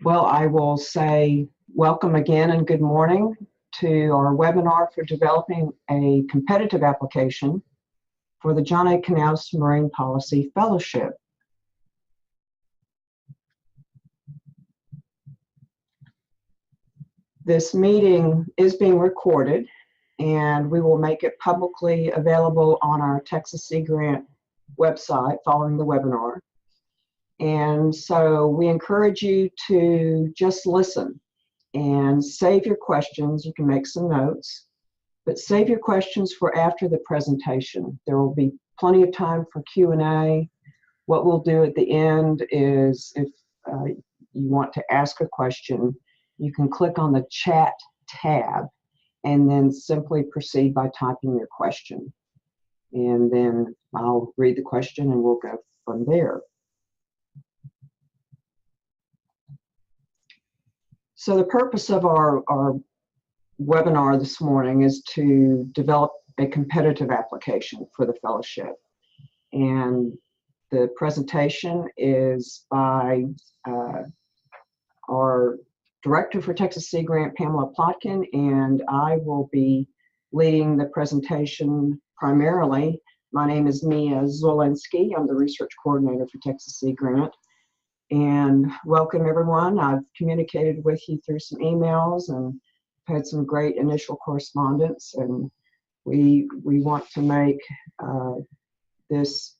Well, I will say welcome again and good morning to our webinar for developing a competitive application for the John A. Knauss Marine Policy Fellowship. This meeting is being recorded, and we will make it publicly available on our Texas Sea Grant website following the webinar. And so we encourage you to just listen and save your questions. You can make some notes, but save your questions for after the presentation. There will be plenty of time for Q&A. What we'll do at the end is if you want to ask a question, you can click on the chat tab and then simply proceed by typing your question. And then I'll read the question and we'll go from there. So the purpose of our webinar this morning is to develop a competitive application for the fellowship. And the presentation is by our Director for Texas Sea Grant, Pamela Plotkin, and I will be leading the presentation primarily. My name is Mia Zwolinski. I'm the Research Coordinator for Texas Sea Grant. And welcome everyone. I've communicated with you through some emails and had some great initial correspondence, and we want to make this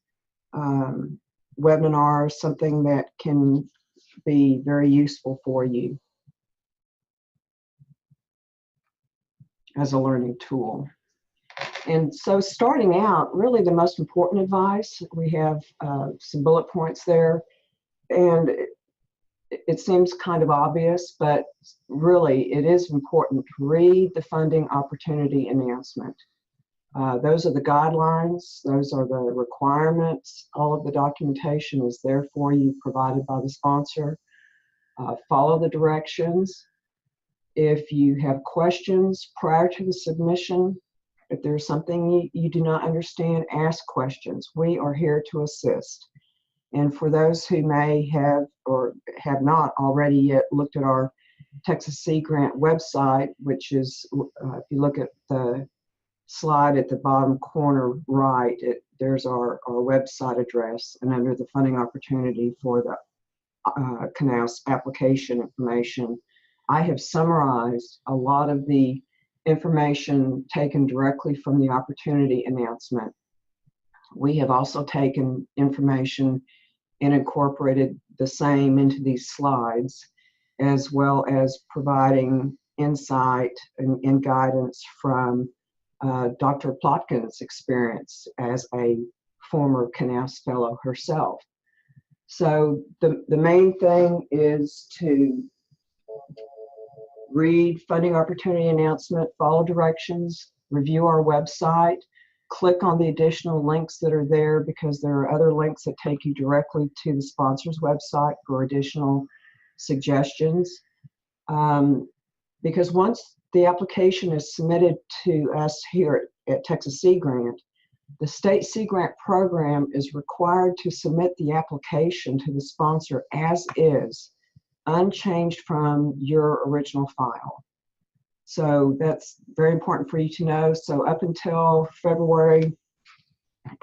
webinar something that can be very useful for you as a learning tool. And so starting out, really the most important advice, we have some bullet points there, and it seems kind of obvious, but really it is important to read the funding opportunity announcement. Those are the guidelines, those are the requirements, all of the documentation is there for you, provided by the sponsor. Follow the directions. If you have questions prior to the submission, if there's something you do not understand, ask questions. We are here to assist. And for those who may have or have not already yet looked at our Texas Sea Grant website, which is, if you look at the slide at the bottom corner right, there's our website address, and under the funding opportunity for the Knauss application information, I have summarized a lot of the information taken directly from the opportunity announcement. We have also taken information and incorporated the same into these slides, as well as providing insight and guidance from Dr. Plotkin's experience as a former Knauss Fellow herself. So the main thing is to read funding opportunity announcement, follow directions, review our website, click on the additional links that are there, because there are other links that take you directly to the sponsor's website for additional suggestions. Because once the application is submitted to us here at Texas Sea Grant, the State Sea Grant program is required to submit the application to the sponsor as is, unchanged from your original file. So that's very important for you to know. So up until February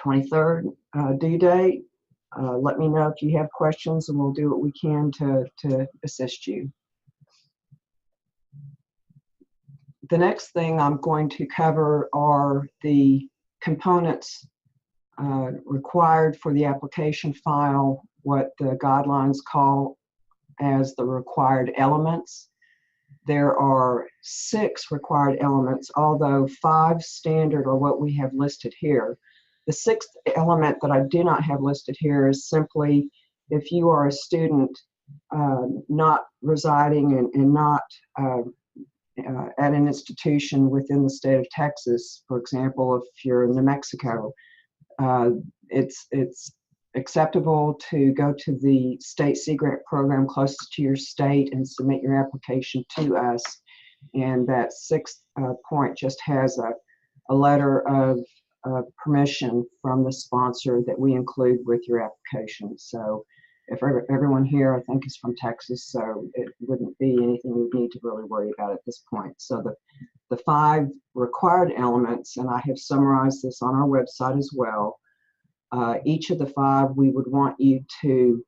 23rd due date, let me know if you have questions and we'll do what we can to assist you. The next thing I'm going to cover are the components required for the application file, what the guidelines call as the required elements. There are 6 required elements, although 5 standard are what we have listed here. The 6th element that I do not have listed here is simply if you are a student not residing and not at an institution within the state of Texas. For example, if you're in New Mexico, it's acceptable to go to the State Sea Grant program closest to your state and submit your application to us. And that 6th point just has a letter of permission from the sponsor that we include with your application. So everyone here, I think, is from Texas, so it wouldn't be anything we'd need to really worry about at this point. So the 5 required elements, and I have summarized this on our website as well. Each of the 5 we would want you to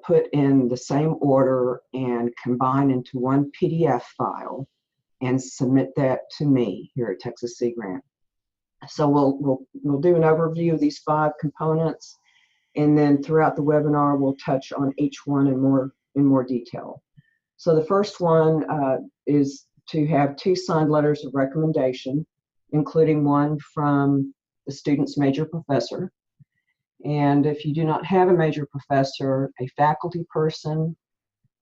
put in the same order and combine into one PDF file and submit that to me here at Texas Sea Grant. So we'll do an overview of these 5 components, and then throughout the webinar we'll touch on each one in more detail. So the first one is to have 2 signed letters of recommendation, including one from the student's major professor. And if you do not have a major professor, a faculty person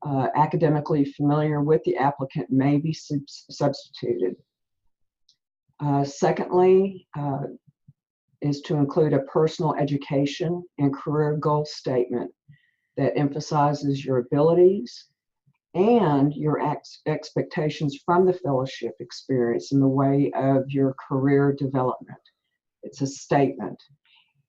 academically familiar with the applicant may be substituted. Secondly, is to include a personal education and career goal statement that emphasizes your abilities and your expectations from the fellowship experience in the way of your career development. It's a statement,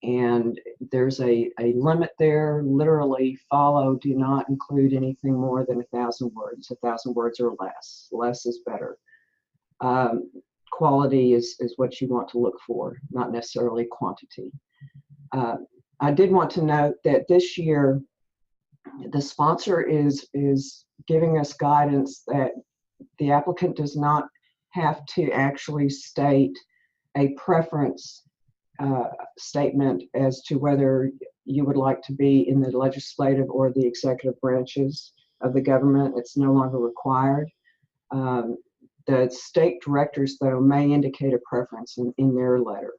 and there's a limit there. Literally follow, do not include anything more than 1,000 words. 1,000 words or less. Less is better. Quality is what you want to look for, not necessarily quantity. I did want to note that this year the sponsor is giving us guidance that the applicant does not have to actually state a preference statement as to whether you would like to be in the legislative or the executive branches of the government. It's no longer required. The state directors, though, may indicate a preference in their letter,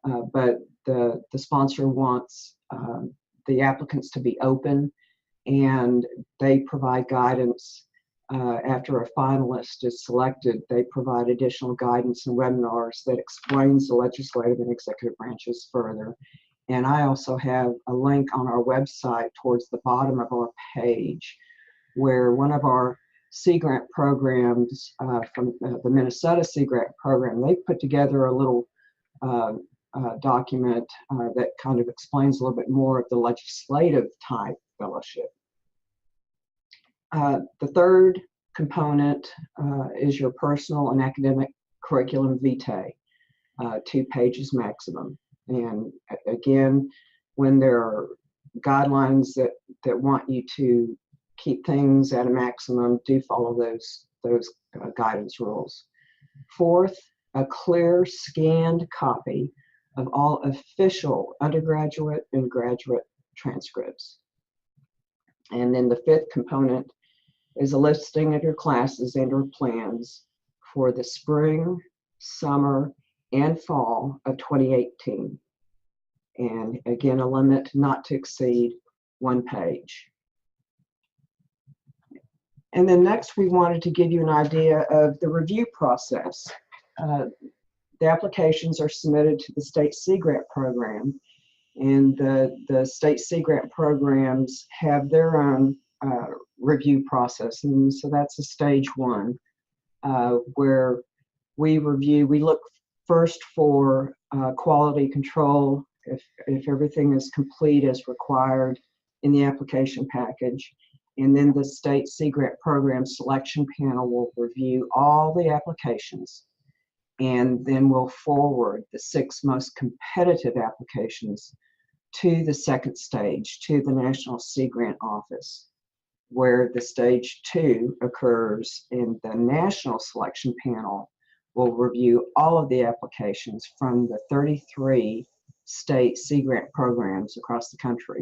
but the sponsor wants the applicants to be open, and they provide guidance after a finalist is selected. They provide additional guidance and webinars that explains the legislative and executive branches further. And I also have a link on our website towards the bottom of our page where one of our Sea Grant programs from the Minnesota Sea Grant program, they put together a little document that kind of explains a little bit more of the legislative type fellowship. The third component is your personal and academic curriculum vitae, 2 pages maximum. And again, when there are guidelines that want you to keep things at a maximum, do follow those guidance rules. Fourth, a clear scanned copy of all official undergraduate and graduate transcripts. And then the 5th component is a listing of your classes and or plans for the spring, summer, and fall of 2018. And again, a limit not to exceed 1 page. And then next, we wanted to give you an idea of the review process. The applications are submitted to the State Sea Grant Program, and the State Sea Grant programs have their own review process. And so that's a stage 1 where we look first for quality control, if everything is complete as required in the application package. And then the State Sea Grant Program Selection Panel will review all the applications, and then we'll forward the 6 most competitive applications to the 2nd stage, to the National Sea Grant Office, where the stage 2 occurs, and the National Selection Panel will review all of the applications from the 33 state Sea Grant programs across the country.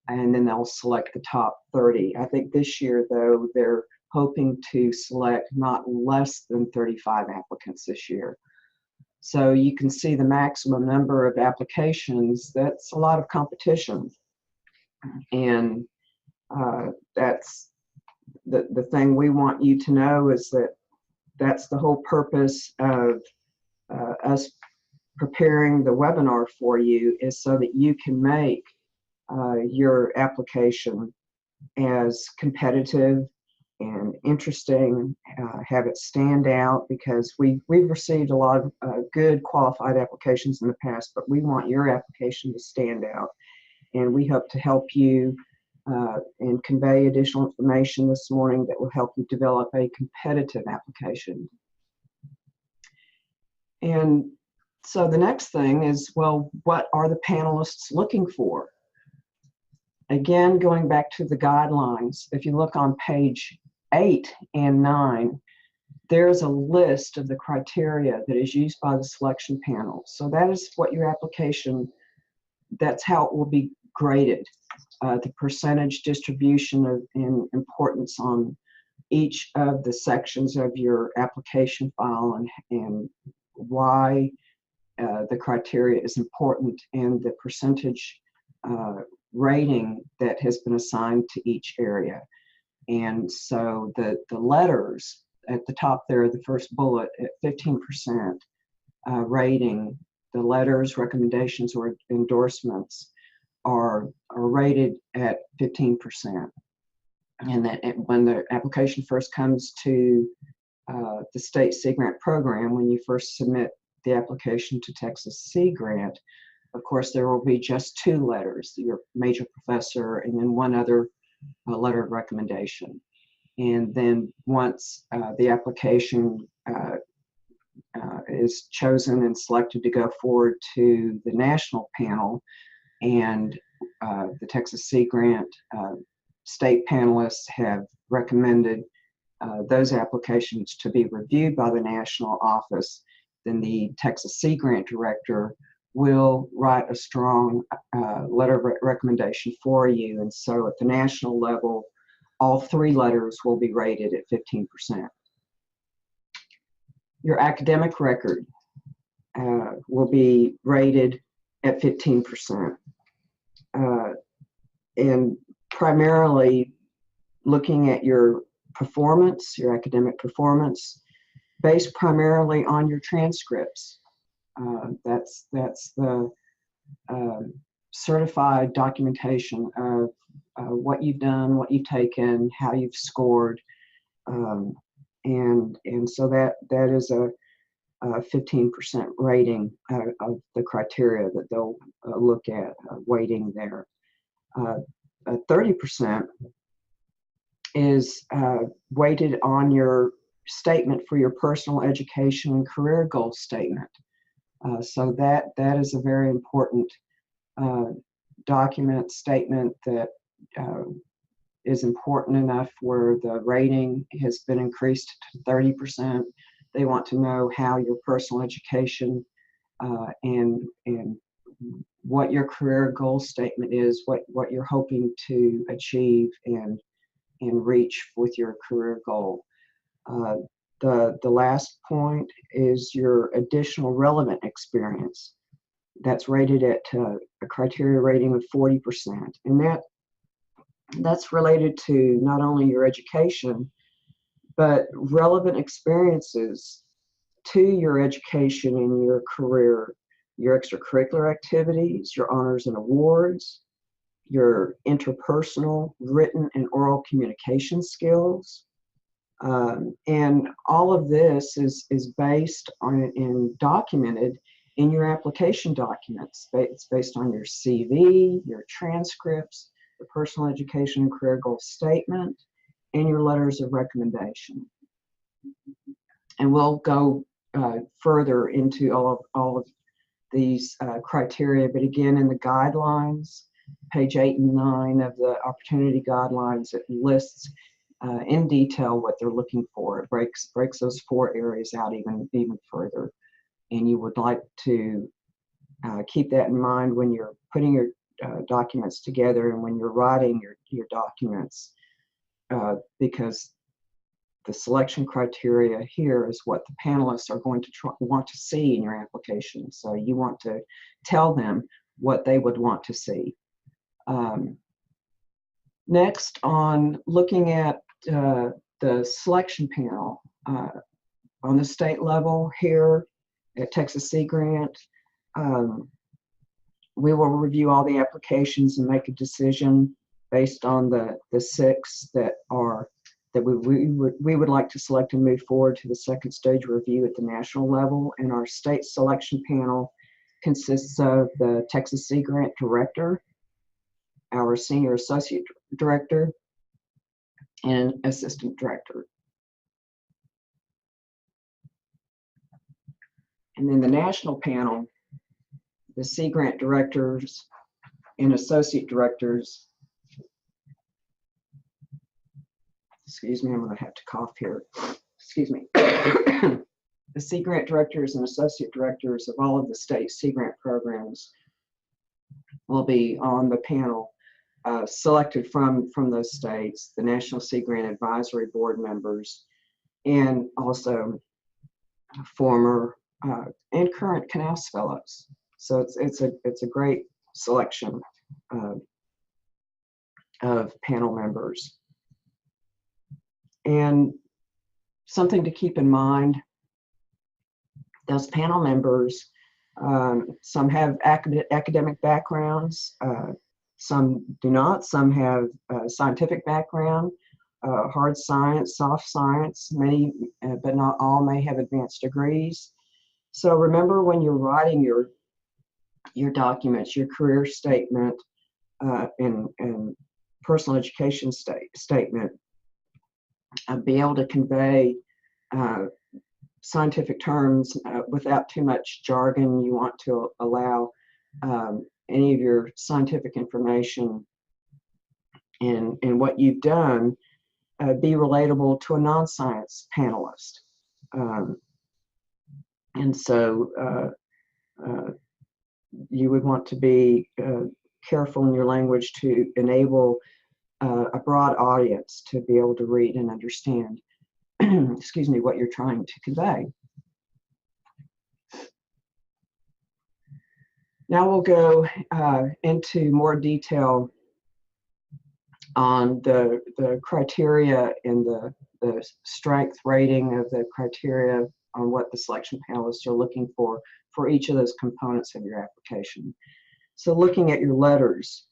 And then they'll select the top 30. I think this year, though, they're hoping to select not less than 35 applicants this year. So you can see the maximum number of applications. That's a lot of competition. And that's the thing we want you to know, is that that's the whole purpose of us preparing the webinar for you, is so that you can make your application as competitive and interesting, have it stand out, because we've received a lot of good qualified applications in the past, but we want your application to stand out, and we hope to help you and convey additional information this morning that will help you develop a competitive application. And so the next thing is, well, what are the panelists looking for? Again, going back to the guidelines, if you look on page 8 and 9, there's a list of the criteria that is used by the selection panel. So that is what your application, that's how it will be graded. The percentage distribution of in importance on each of the sections of your application file, and why the criteria is important, and the percentage rating that has been assigned to each area. And so the letters at the top there, the first bullet at 15% rating, the letters, recommendations, or endorsements are rated at 15%. And that when the application first comes to the state Sea Grant program, when you first submit the application to Texas Sea Grant, of course, there will be just 2 letters, your major professor, and then one other letter of recommendation. And then once the application is chosen and selected to go forward to the national panel, and the Texas Sea Grant state panelists have recommended those applications to be reviewed by the national office, then the Texas Sea Grant director will write a strong letter of recommendation for you. And so at the national level, all 3 letters will be rated at 15%. Your academic record will be rated at 15%. And primarily looking at your performance, your academic performance, based primarily on your transcripts. That's the certified documentation of what you've done, what you've taken, how you've scored, and so that is a 15% rating of the criteria that they'll look at, weighting there. 30% is weighted on your statement for your personal education and career goal statement. So that is a very important document, statement that is important enough where the rating has been increased to 30%. They want to know how your personal education and what your career goal statement is, what you're hoping to achieve and reach with your career goal. The last point is your additional relevant experience. That's rated at a criteria rating of 40%. And that's related to not only your education, but relevant experiences to your education and your career, your extracurricular activities, your honors and awards, your interpersonal, written and oral communication skills. And all of this is based on and documented in your application documents. It's based on your CV, your transcripts, the personal education and career goal statement, and your letters of recommendation. And we'll go further into all of these criteria, but again, in the guidelines, page 8 and 9 of the opportunity guidelines, it lists in detail what they're looking for. It breaks those 4 areas out even further. And you would like to keep that in mind when you're putting your documents together and when you're writing your documents, because the selection criteria here is what the panelists are going to want to see in your application. So you want to tell them what they would want to see. Next, on looking at the selection panel on the state level here at Texas Sea Grant, we will review all the applications and make a decision based on the 6 that we would like to select and move forward to the second stage review at the national level. And our state selection panel consists of the Texas Sea Grant director, our senior associate director, and assistant director. And then the national panel, the Sea Grant directors and associate directors. Excuse me, I'm going to have to cough here. Excuse me. The Sea Grant directors and associate directors of all of the state Sea Grant programs will be on the panel, selected from those states, the National Sea Grant Advisory Board members, and also former and current Knauss Fellows. So it's a great selection of panel members. And something to keep in mind, those panel members, some have academic backgrounds, some do not, some have scientific background, hard science, soft science, many, but not all, may have advanced degrees. So remember, when you're writing your documents, your career statement, and personal education statement, be able to convey scientific terms without too much jargon. You want to allow any of your scientific information and what you've done be relatable to a non-science panelist. And so you would want to be careful in your language to enable a broad audience to be able to read and understand excuse me, what you're trying to convey. Now we'll go into more detail on the criteria and the strength rating of the criteria on what the selection panelists are looking for each of those components of your application. So looking at your letters,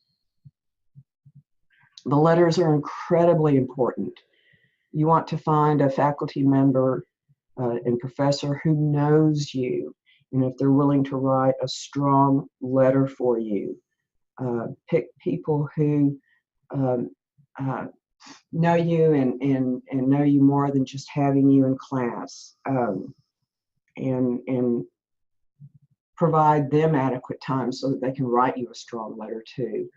the letters are incredibly important. You want to find a faculty member and professor who knows you, and if they're willing to write a strong letter for you. Pick people who know you and know you more than just having you in class, and provide them adequate time so that they can write you a strong letter too.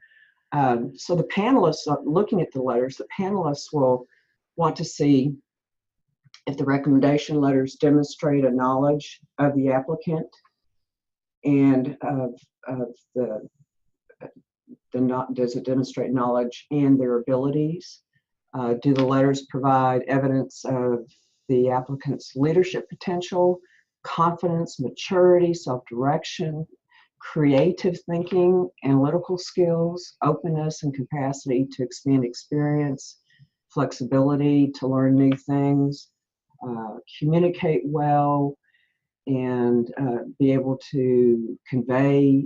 So the panelists, looking at the letters, the panelists will want to see if the recommendation letters demonstrate a knowledge of the applicant and does it demonstrate knowledge and their abilities? Do the letters provide evidence of the applicant's leadership potential, confidence, maturity, self-direction, creative thinking, analytical skills, openness and capacity to expand experience, flexibility to learn new things, communicate well, and be able to convey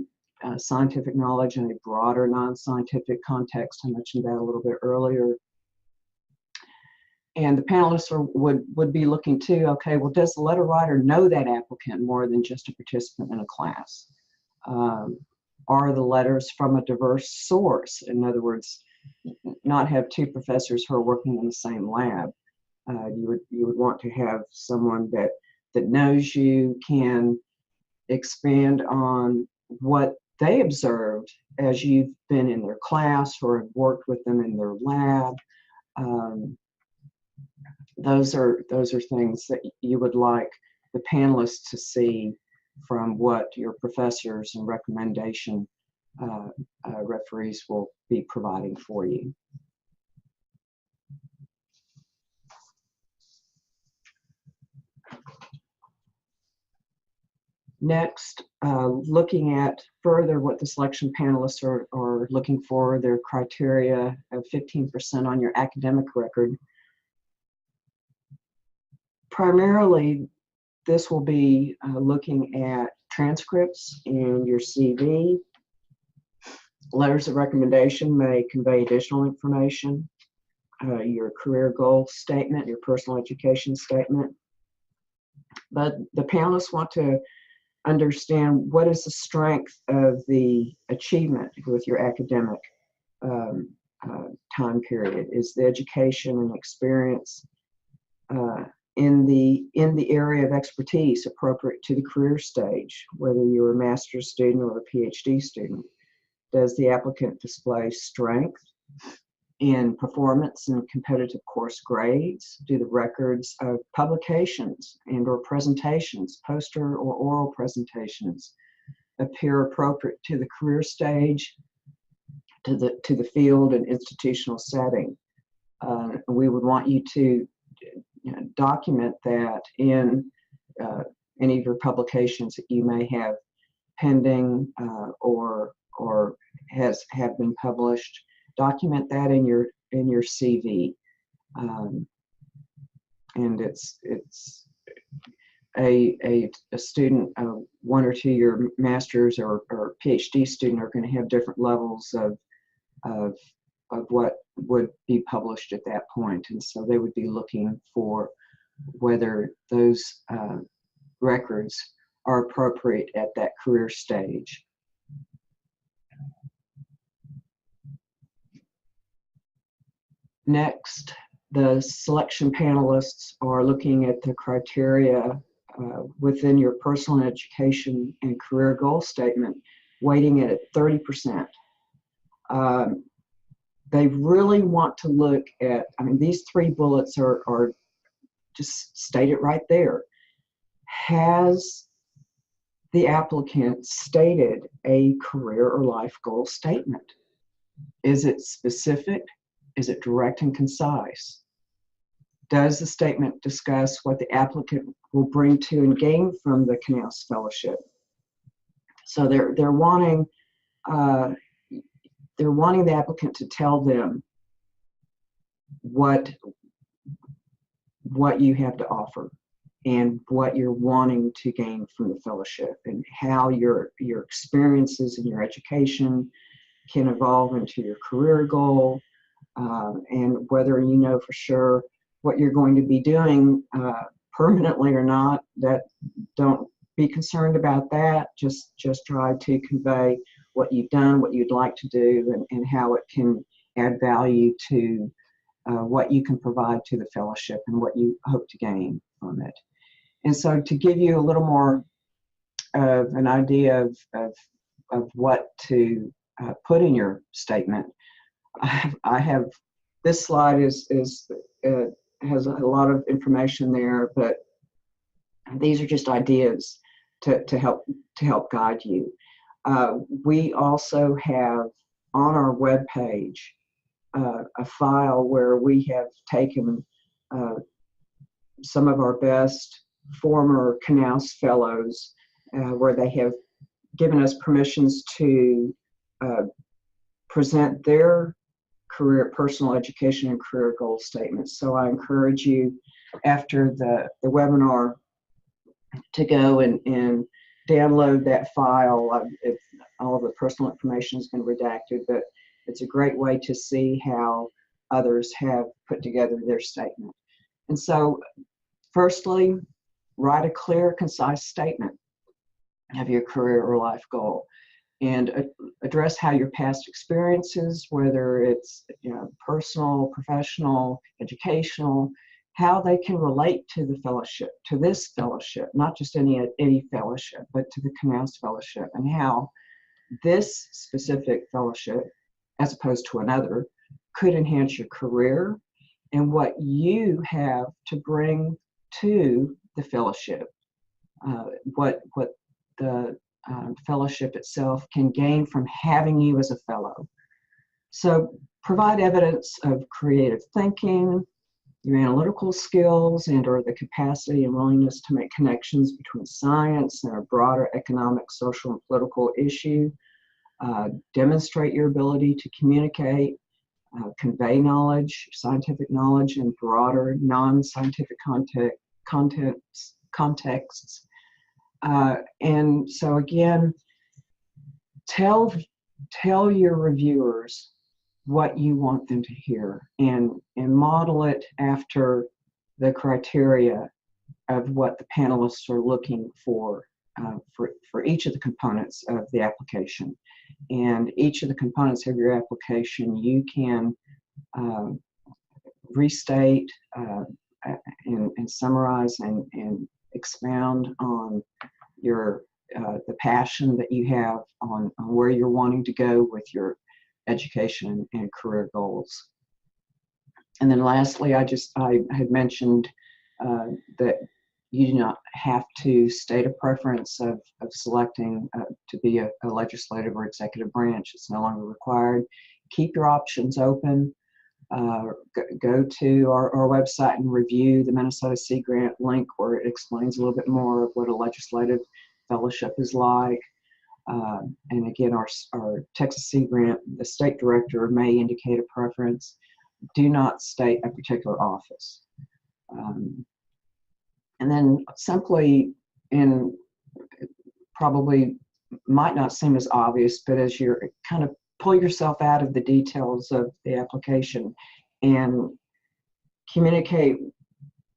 scientific knowledge in a broader non-scientific context. I mentioned that a little bit earlier. And the panelists would be looking too, okay, well, does the letter writer know that applicant more than just a participant in a class? Are the letters from a diverse source? In other words, not have two professors who are working in the same lab. You would want to have someone that knows you, can expand on what they observed as you've been in their class or have worked with them in their lab. Those are things that you would like the panelists to see from what your professors and recommendation referees will be providing for you. Next, looking at further what the selection panelists are looking for, their criteria of 15% on your academic record. Primarily, this will be looking at transcripts and your CV. Letters of recommendation may convey additional information, your career goal statement, your personal education statement. But the panelists want to understand what is the strength of the achievement with your academic um, time period? Is the education and experience in the area of expertise appropriate to the career stage, whether you're a master's student or a PhD student? Does the applicant display strength in performance and competitive course grades? Do the records of publications and or presentations, poster or oral presentations, appear appropriate to the career stage, to the field and institutional setting? We would want you to document that in any of your publications that you may have pending or have been published. Document that in your CV, and it's a student, 1 or 2 year master's or PhD student are going to have different levels of what would be published at that point, and so they would be looking for whether those records are appropriate at that career stage. Next, the selection panelists are looking at the criteria within your personal education and career goal statement, weighting it at 30%. They really want to look at, I mean, these 3 bullets are just stated right there. Has the applicant stated a career or life goal statement? Is it specific? Is it direct and concise? Does the statement discuss what the applicant will bring to and gain from the Knauss Fellowship? So they're wanting the applicant to tell them what you have to offer and what you're wanting to gain from the fellowship, and how your experiences and your education can evolve into your career goal, and whether you know for sure what you're going to be doing permanently or not. That, don't be concerned about that. Just try to convey what you've done, what you'd like to do, and how it can add value to what you can provide to the fellowship and what you hope to gain from it. And so, to give you a little more of an idea of what to put in your statement, I have this slide has a lot of information there, but these are just ideas to help guide you. We also have on our webpage a file where we have taken some of our best former Knauss Fellows, where they have given us permissions to present their career, personal education and career goal statements. So I encourage you, after the webinar, to go and download that file. All of the personal information has been redacted, but it's a great way to see how others have put together their statement. And so, firstly, write a clear, concise statement of your career or life goal, and address how your past experiences, whether it's personal, professional, educational, how they can relate to the fellowship, to this fellowship, not just any fellowship, but to the Knauss Fellowship, and how this specific fellowship, as opposed to another, could enhance your career and what you have to bring to the fellowship, what the fellowship itself can gain from having you as a fellow. So provide evidence of creative thinking, your analytical skills, and or the capacity and willingness to make connections between science and a broader economic, social, and political issue. Demonstrate your ability to communicate, convey knowledge, scientific knowledge, in broader non-scientific contexts. And so again, tell your reviewers what you want them to hear, and model it after the criteria of what the panelists are looking for for each of the components of the application. And each of the components of your application, you can restate and summarize and expound on your the passion that you have on where you're wanting to go with your education and career goals. And then lastly, I had mentioned that you do not have to state a preference of selecting to be a legislative or executive branch. It's no longer required. Keep your options open. Go to our website and review the Minnesota Sea Grant link, where it explains a little bit more of what a legislative fellowship is like. And again, our Texas Sea Grant, the state director may indicate a preference. Do not state a particular office. And then simply, in probably might not seem as obvious, but as you're kind of pull yourself out of the details of the application and communicate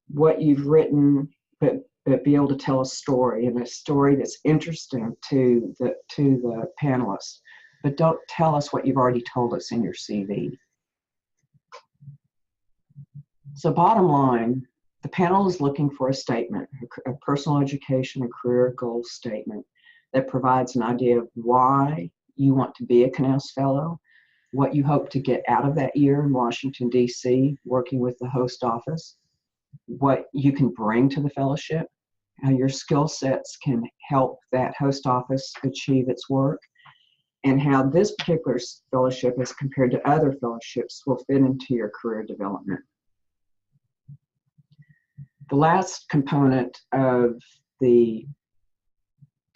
what you've written, but be able to tell a story, and a story that's interesting to the panelists. But don't tell us what you've already told us in your CV. So bottom line, the panel is looking for a statement, a personal education and career goals statement that provides an idea of why you want to be a Knauss Fellow, what you hope to get out of that year in Washington, D.C., working with the host office, what you can bring to the fellowship, how your skill sets can help that host office achieve its work, and how this particular fellowship, as compared to other fellowships, will fit into your career development. The last component of the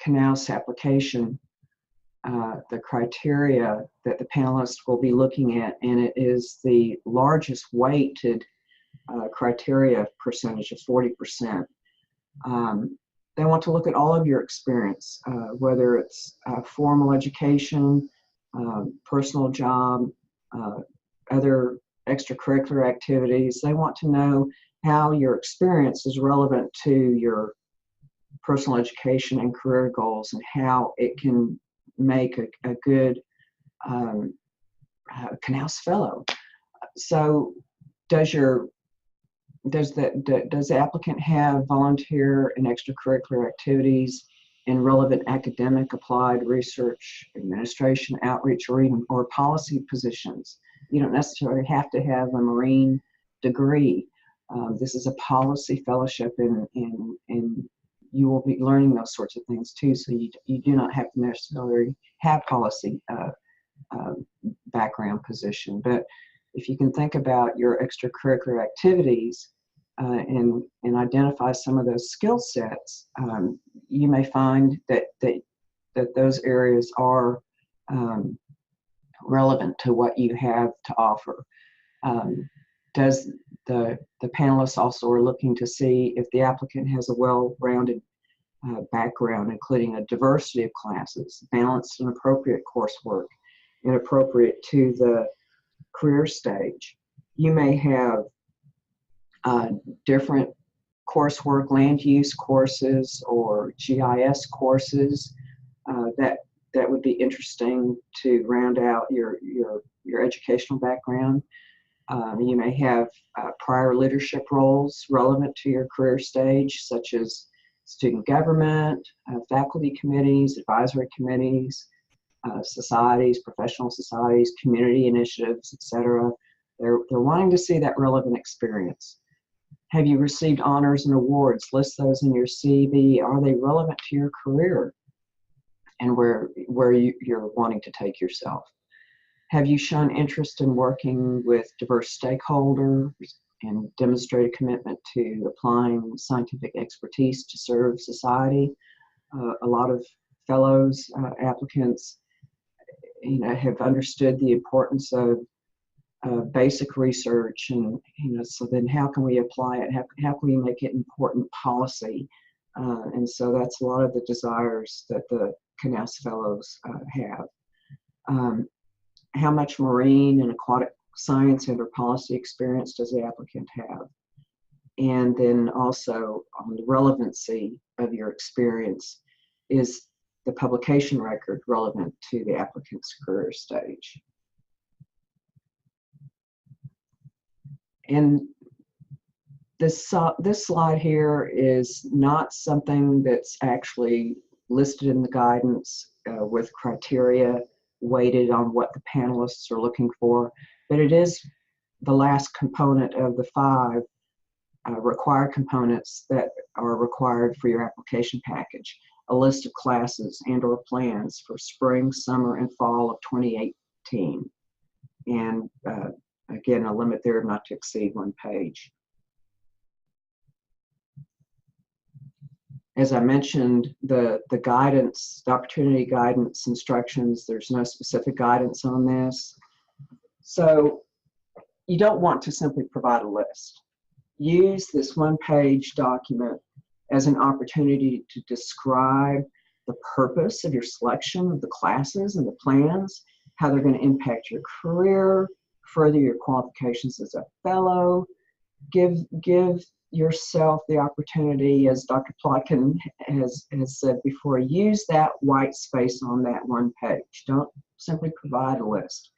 Knauss application, the criteria that the panelists will be looking at, and it is the largest weighted criteria percentage of 40%. They want to look at all of your experience, whether it's formal education, personal job, other extracurricular activities. They want to know how your experience is relevant to your personal education and career goals, and how it can make a good Knauss Fellow. So does the applicant have volunteer and extracurricular activities in relevant academic, applied research, administration, outreach, or policy positions? You don't necessarily have to have a marine degree. This is a policy fellowship, and you will be learning those sorts of things too, so you do not have to necessarily have policy background position. But if you can think about your extracurricular activities and identify some of those skill sets, you may find that those areas are relevant to what you have to offer. Does the panelists also are looking to see if the applicant has a well-rounded background, including a diversity of classes, balanced and appropriate coursework, and appropriate to the career stage. You may have different coursework, land use courses or GIS courses that would be interesting to round out your educational background. You may have prior leadership roles relevant to your career stage, such as student government, faculty committees, advisory committees, societies, professional societies, community initiatives, etc. They're wanting to see that relevant experience. Have you received honors and awards? List those in your CV. Are they relevant to your career and where you're wanting to take yourself? Have you shown interest in working with diverse stakeholders and demonstrate a commitment to applying scientific expertise to serve society? A lot of fellows, applicants, have understood the importance of basic research, and so then how can we apply it? How can we make it important policy? And so that's a lot of the desires that the Knauss Fellows have. How much marine and aquatic science and or policy experience does the applicant have? And then also on the relevancy of your experience. is the publication record relevant to the applicant's career stage? And this slide here is not something that's actually listed in the guidance with criteria weighted on what the panelists are looking for, but it is the last component of the 5 required components that are required for your application package: a list of classes and/or plans for spring, summer, and fall of 2018. And again, a limit there not to exceed 1 page. As I mentioned, the guidance, the opportunity guidance instructions, there's no specific guidance on this. So you don't want to simply provide a list. Use this 1-page document as an opportunity to describe the purpose of your selection of the classes and the plans, how they're going to impact your career, further your qualifications as a fellow. Give yourself the opportunity, as Dr. Plotkin has said before, use that white space on that 1 page. Don't simply provide a list.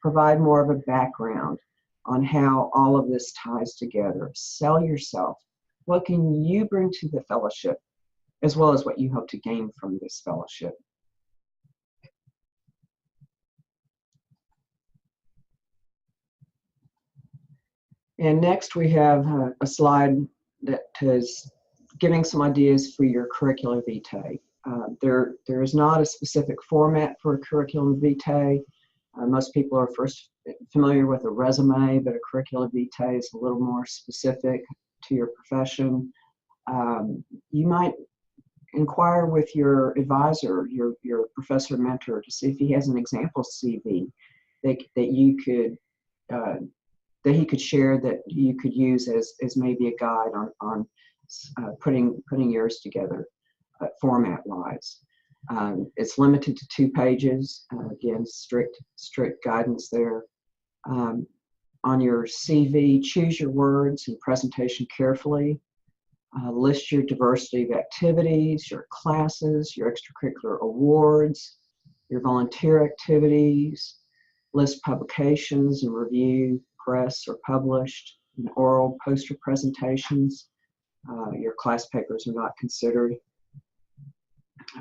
Provide more of a background on how all of this ties together. Sell yourself. What can you bring to the fellowship, as well as what you hope to gain from this fellowship? And next we have a slide that is giving some ideas for your curriculum vitae. There is not a specific format for a curriculum vitae. Most people are first familiar with a resume, but a curriculum vitae is a little more specific to your profession. You might inquire with your advisor, your professor mentor, to see if he has an example CV that you could that he could share, that you could use as maybe a guide on putting yours together format-wise. It's limited to 2 pages. Again, strict guidance there. On your CV, choose your words and presentation carefully. List your diversity of activities, your classes, your extracurricular awards, your volunteer activities. List publications and review, press or published, and oral poster presentations. Your class papers are not considered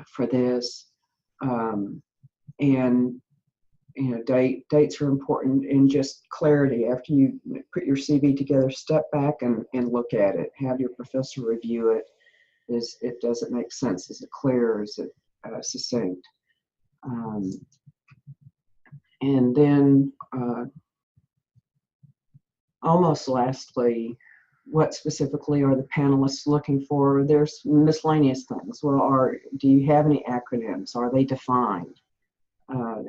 for this. And dates are important, and just clarity. After you put your CV together, step back and look at it. Have your professor review it. Does it make sense? Is it clear? Is it succinct? And then almost lastly, what specifically are the panelists looking for? There's miscellaneous things. Well, do you have any acronyms? Are they defined?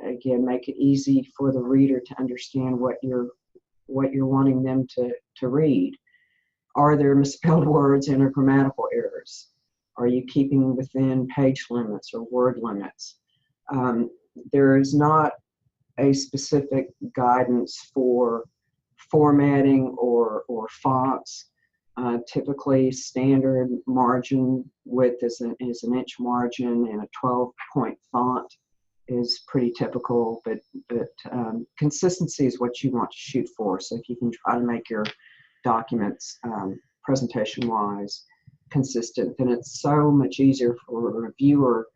Again, make it easy for the reader to understand what you're wanting them to read. Are there misspelled words and or grammatical errors? Are you keeping within page limits or word limits? There is not a specific guidance for formatting or fonts. Typically, standard margin width is an inch margin, and a 12-point font is pretty typical, but consistency is what you want to shoot for. So if you can try to make your documents presentation-wise consistent, then it's so much easier for a reviewer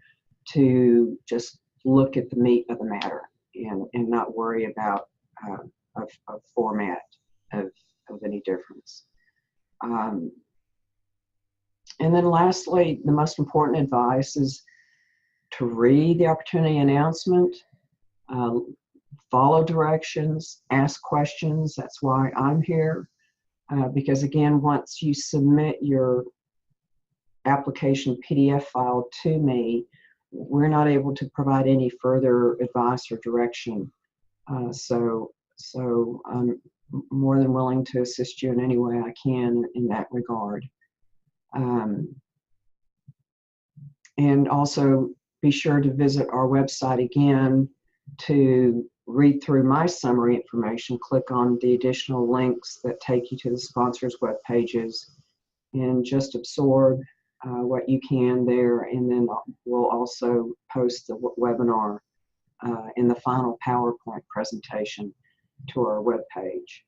to just look at the meat of the matter and not worry about a format of any difference. And then lastly, the most important advice is to read the opportunity announcement, follow directions, ask questions. That's why I'm here. Because again, once you submit your application PDF file to me, we're not able to provide any further advice or direction. So I'm more than willing to assist you in any way I can in that regard. And also be sure to visit our website again to read through my summary information. Click on the additional links that take you to the sponsors' web pages and just absorb what you can there, and then we'll also post the webinar in the final PowerPoint presentation to our webpage.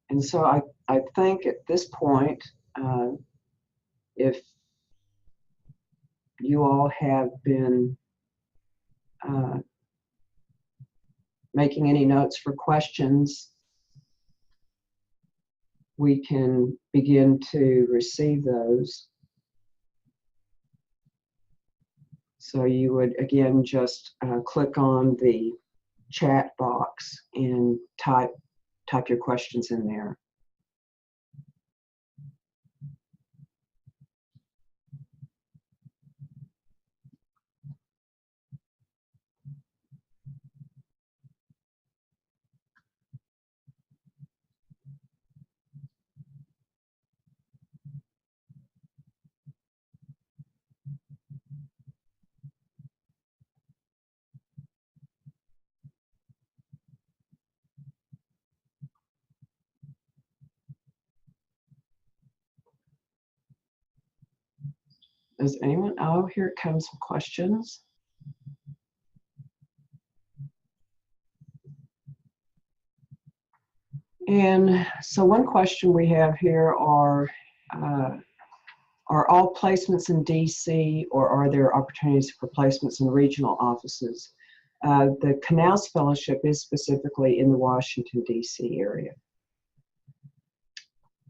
And so I think at this point, if you all have been making any notes for questions, we can begin to receive those. So you would, again, just click on the chat box and type your questions in there. Does anyone? Oh, here comes some questions. And so one question we have here are all placements in DC, or are there opportunities for placements in regional offices? The Knauss Fellowship is specifically in the Washington, DC area.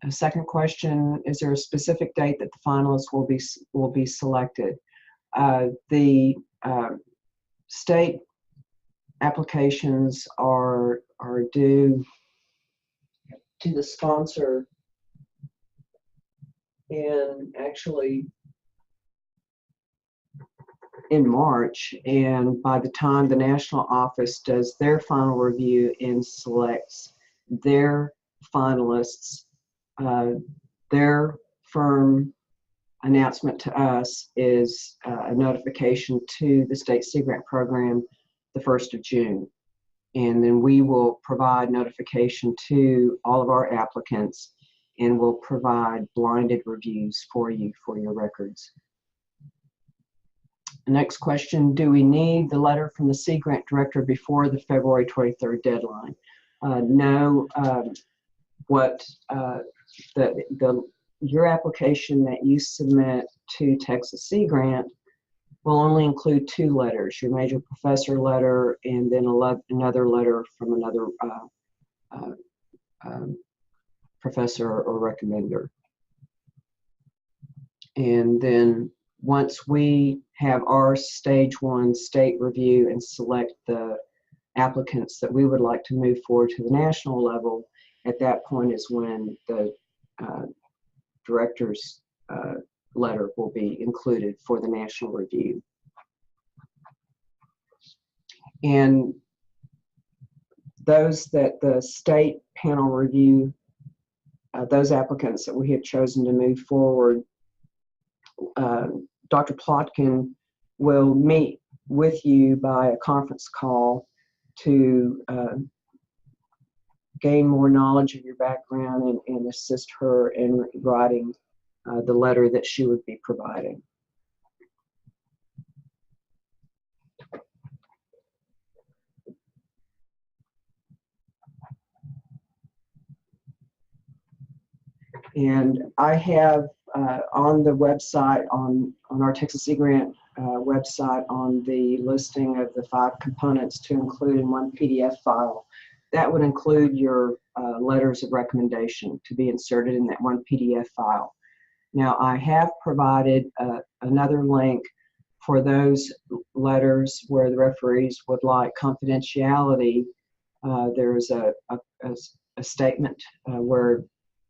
A second question, is there a specific date that the finalists will be selected? The state applications are due to the sponsor actually in March, and by the time the national office does their final review and selects their finalists, their firm announcement to us is a notification to the State Sea Grant Program the 1st of June. And then we will provide notification to all of our applicants, and we'll provide blinded reviews for you for your records. The next question, do we need the letter from the Sea Grant Director before the February 23rd deadline? No. Your application that you submit to Texas Sea Grant will only include 2 letters, your major professor letter and then another letter from another professor or recommender. And then once we have our stage 1 state review and select the applicants that we would like to move forward to the national level, at that point is when the director's letter will be included for the national review. And those that the state panel review, those applicants that we have chosen to move forward, Dr. Plotkin will meet with you by a conference call to gain more knowledge of your background and assist her in writing the letter that she would be providing. And I have on the website, on our Texas Sea Grant website, on the listing of the 5 components to include in one PDF file, that would include your letters of recommendation to be inserted in that one PDF file. Now, I have provided another link for those letters where the referees would like confidentiality. There's a statement where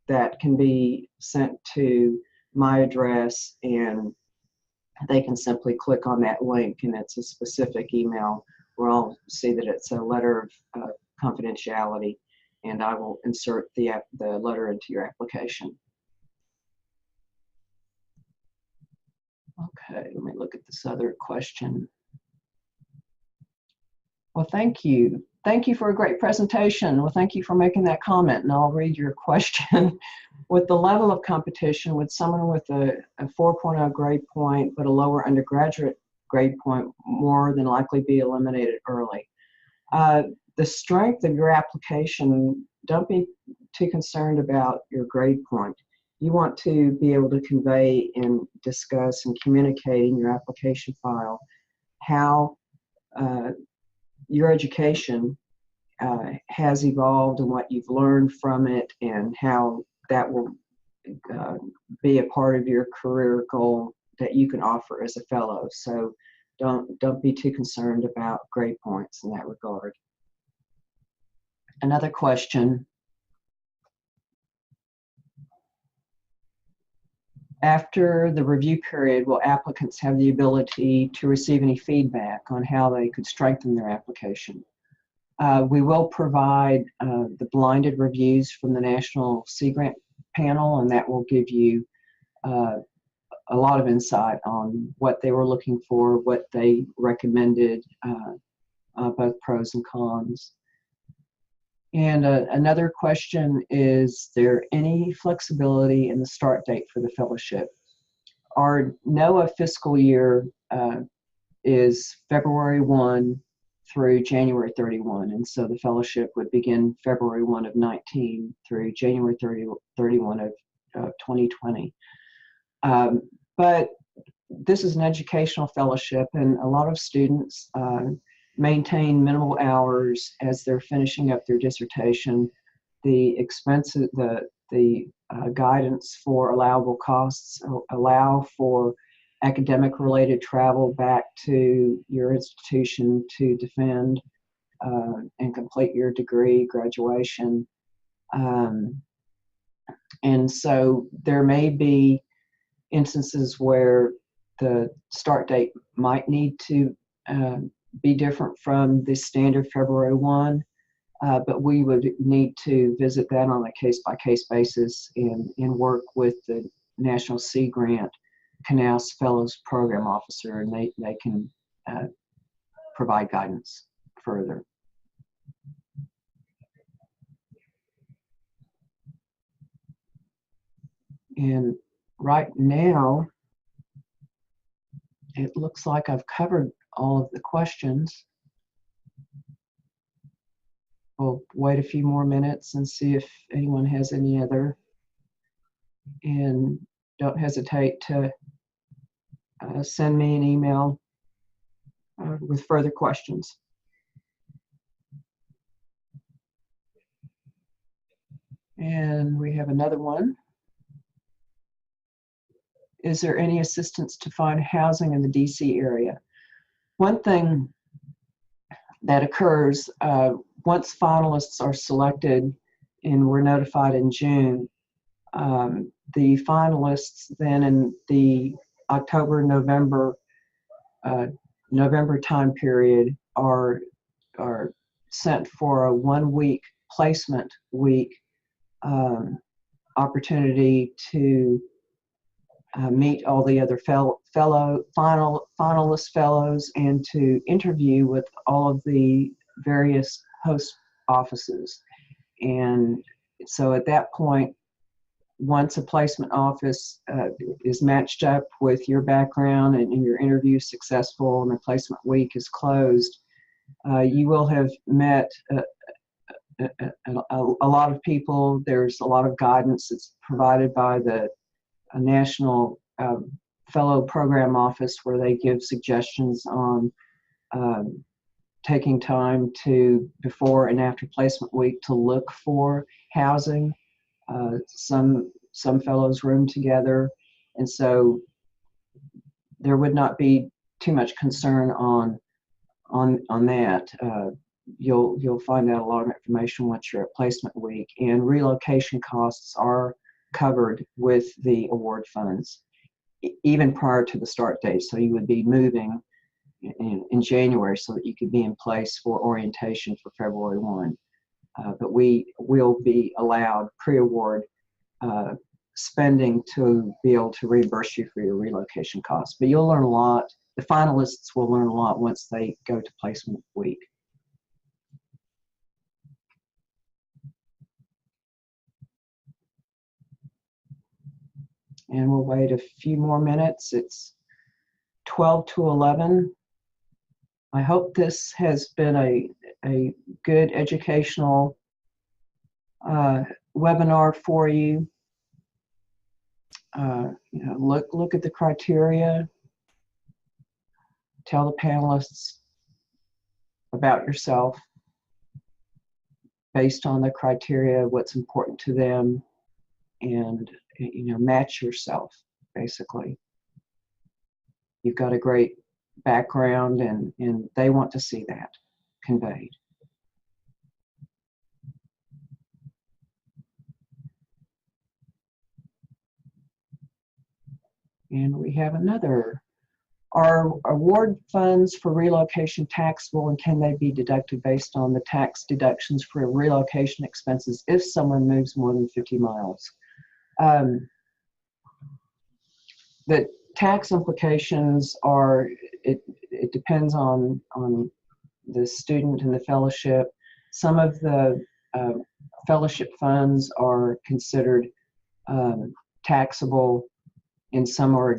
that can be sent to my address, and they can simply click on that link, and it's a specific email where I'll see that it's a letter of confidentiality, and I will insert the letter into your application. Okay, let me look at this other question. Well, thank you. Thank you for a great presentation. Well, thank you for making that comment, and I'll read your question. with the level of competition, with someone with a 4.0 grade point but a lower undergraduate grade point more than likely be eliminated early. The strength of your application, don't be too concerned about your grade point. You want to be able to convey and discuss and communicate in your application file how your education has evolved and what you've learned from it, and how that will be a part of your career goal that you can offer as a fellow. So don't be too concerned about grade points in that regard. Another question. After the review period, will applicants have the ability to receive any feedback on how they could strengthen their application? We will provide the blinded reviews from the National Sea Grant panel, and that will give you a lot of insight on what they were looking for, what they recommended, both pros and cons. And another question, is there any flexibility in the start date for the fellowship? Our NOAA fiscal year is February 1 through January 31, and so the fellowship would begin February 1 of 19 through January 31 of 2020. But this is an educational fellowship, and a lot of students maintain minimal hours as they're finishing up their dissertation. The expenses, the guidance for allowable costs allow for academic related travel back to your institution to defend and complete your degree, graduation. And so there may be instances where the start date might need to be different from the standard February 1, but we would need to visit that on a case-by-case basis and work with the National Sea Grant Knauss Fellows Program Officer, and they can provide guidance further. And right now, it looks like I've covered all of the questions. We'll wait a few more minutes and see if anyone has any other. And don't hesitate to send me an email with further questions. And we have another one. Is there any assistance to find housing in the DC area? One thing that occurs once finalists are selected and we're notified in June, the finalists then in the October, November time period are sent for a 1-week placement week opportunity to meet all the other finalist fellows and to interview with all of the various host offices. And so at that point, once a placement office is matched up with your background and your interview is successful and the placement week is closed, you will have met a lot of people. There's a lot of guidance that's provided by the National Fellow Program Office, where they give suggestions on taking time to before and after placement week to look for housing. Some fellows room together, and so there would not be too much concern on that. You'll find out a lot of information once you're at placement week, and relocation costs are covered with the award funds even prior to the start date. So you would be moving in January so that you could be in place for orientation for February 1. But we will be allowed pre-award spending to be able to reimburse you for your relocation costs. But you'll learn a lot. The finalists will learn a lot once they go to placement week. and we'll wait a few more minutes. It's 12 to 11. I hope this has been a good educational webinar for you. Look at the criteria. Tell the panelists about yourself based on the criteria, what's important to them, and match yourself, basically. You've got a great background, and they want to see that conveyed. And we have another. Are award funds for relocation taxable, and can they be deducted based on the tax deductions for relocation expenses if someone moves more than 50 miles? The tax implications are, it depends on the student and the fellowship. Some of the fellowship funds are considered taxable, and some are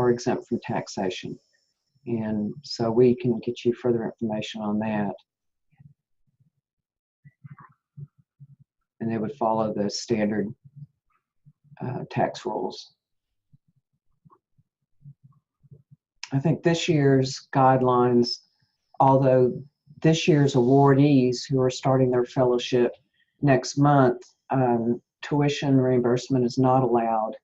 exempt from taxation. And so we can get you further information on that. And they would follow the standard tax rules. I think this year's guidelines, although this year's awardees who are starting their fellowship next month, tuition reimbursement is not allowed.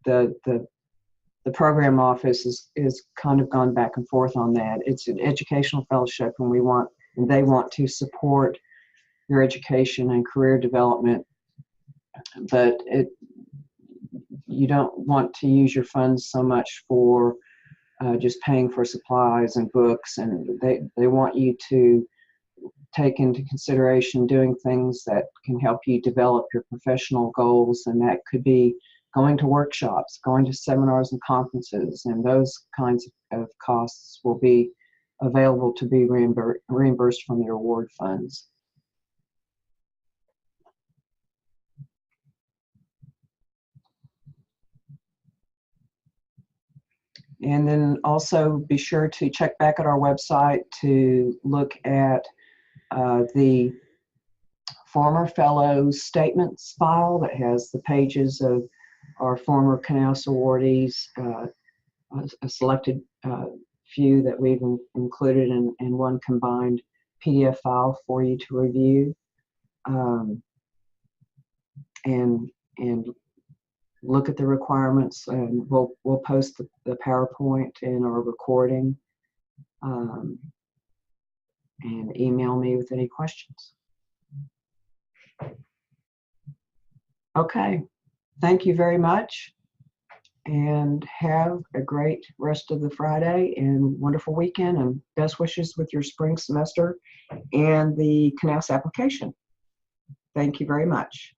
The program office is kind of gone back and forth on that. It's an educational fellowship, and they want to support your education and career development, but you don't want to use your funds so much for just paying for supplies and books, and they want you to take into consideration doing things that can help you develop your professional goals, and that could be going to workshops, going to seminars and conferences, and those kinds of costs will be available to be reimbursed from your award funds. And then also be sure to check back at our website to look at the former fellows statements file that has the pages of our former Knauss awardees, a selected few that we've included in one combined PDF file for you to review, and look at the requirements, and we'll post the PowerPoint in our recording, and email me with any questions. Okay, thank you very much, and have a great rest of the Friday and wonderful weekend, and best wishes with your spring semester and the Knauss application. Thank you very much.